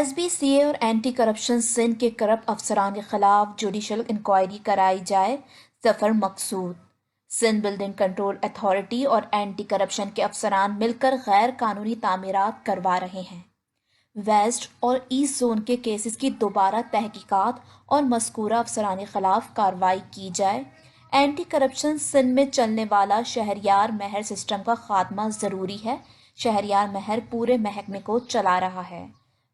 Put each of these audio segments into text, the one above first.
एसबीसीए और anti corruption Sindh के corrupt अफसरान के खिलाफ जुडिशल इंक्वायरी कराई जाए, जफर मकसूद। सिंध बिल्डिंग कंट्रोल अथॉरिटी और एंटी करप्शन के अफसरान मिलकर गैर कानूनी तामीरात करवा रहे हैं। वेस्ट और ईस्ट जोन के केसेस की दोबारा तहकीकात और मज़कूरा अफसरान के खिलाफ कार्रवाई की जाए। एंटी करप्शन सिंध में चलने वाला शहरयार महर सिस्टम का खात्मा ज़रूरी है। शहरयार महर पूरे महकमे को चला रहा है।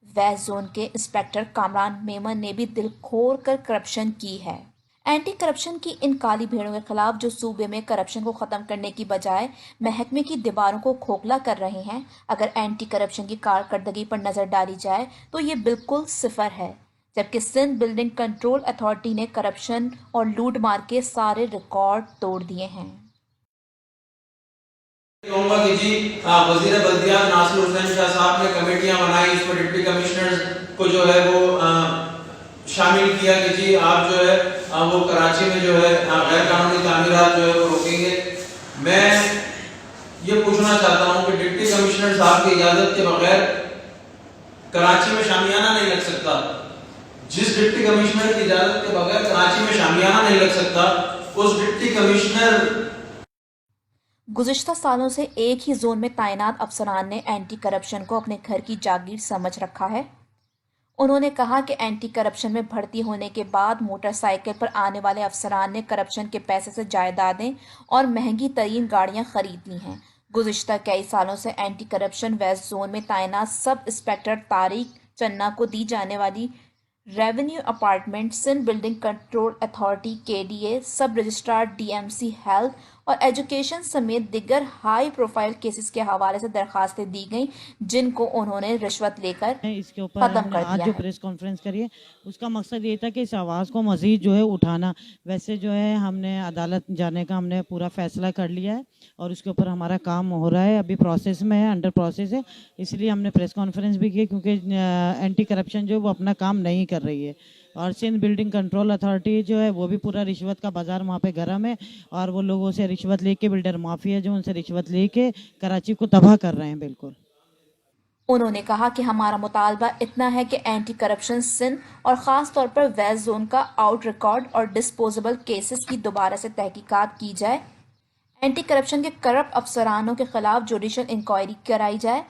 वेस्ट जोन के इंस्पेक्टर कामरान मेमन ने भी दिल खोल कर करप्शन की है। एंटी करप्शन की इन काली भेड़ों के खिलाफ जो सूबे में करप्शन को खत्म करने की बजाय महकमे की दीवारों को खोखला कर रहे हैं, अगर एंटी करप्शन की कारकर्दगी पर नजर डाली जाए तो ये बिल्कुल सिफर है। जबकि सिंध बिल्डिंग कंट्रोल अथॉरिटी ने करप्शन और लूट मार के सारे रिकॉर्ड तोड़ दिए हैं। कहूंगा कि जी वजीर बल्दियात नासिर हुसैन शाह साहब ने कमेटियां बनाई, इसमें डिप्टी कमिश्नर को जो है वो शामिल किया कि जी आप जो है वो कराची में जो है गैर कानूनी तामीरात जो है वो रोकेंगे। मैं ये पूछना चाहता हूं कि डिप्टी कमिश्नर साहब की इजाजत के बगैर कराची में शामियाना नहीं लग सकता। जिस डिप्टी कमिश्नर की इजाजत के बगैर कराची में शामियाना नहीं लग सकता, उस डिप्टी कमिश्नर। गुज़िश्ता सालों से एक ही जोन में तैनात अफसरान ने एंटी करप्शन को अपने घर की जागीर समझ रखा है। उन्होंने कहा कि एंटी करप्शन में भर्ती होने के बाद मोटरसाइकिल पर आने वाले अफसरान ने करप्शन के पैसे से जायदादें और महंगी तरीन गाड़ियां खरीद ली हैं। गुज़िश्ता कई सालों से एंटी करप्शन वेस्ट जोन में तैनात सब इंस्पेक्टर तारिक चन्ना को दी जाने वाली revenue department, Sindh building control authority KDA, sub registrar DMC health और एजुकेशन समेत दिगर हाई प्रोफाइल केसेस के हवाले से दरखास्तें दी गई, जिनको उन्होंने रिश्वत लेकर इसके ऊपर खत्म हमने कर आज दिया जो है। प्रेस कॉन्फ्रेंस करी है उसका मकसद ये था कि इस आवाज़ को मज़ीद जो है उठाना। वैसे जो है हमने अदालत जाने का हमने पूरा फैसला कर लिया है और उसके ऊपर हमारा काम हो रहा है, अभी प्रोसेस में है, अंडर प्रोसेस है। इसलिए हमने प्रेस कॉन्फ्रेंस भी की क्योंकि एंटी करप्शन जो वो अपना काम नहीं कर रही है और सिंध बिल्डिंग कंट्रोल अथॉरिटी जो है वो भी पूरा रिश्वत का बाजार वहाँ पे गरम है और वो लोगों से रिश्वत लेके, बिल्डर माफिया जो उनसे रिश्वत लेके कराची को तबाह कर रहे हैं। बिल्कुल। उन्होंने कहा कि हमारा मुतालबा इतना है कि एंटी करप्शन सिंध और ख़ास तौर पर वेस्ट जोन का आउट रिकॉर्ड और डिस्पोजेबल केसेस की दोबारा से तहकीकात की जाए। एंटी करप्शन के करप्ट अफसरानों के खिलाफ जुडिशल इंक्वायरी कराई जाए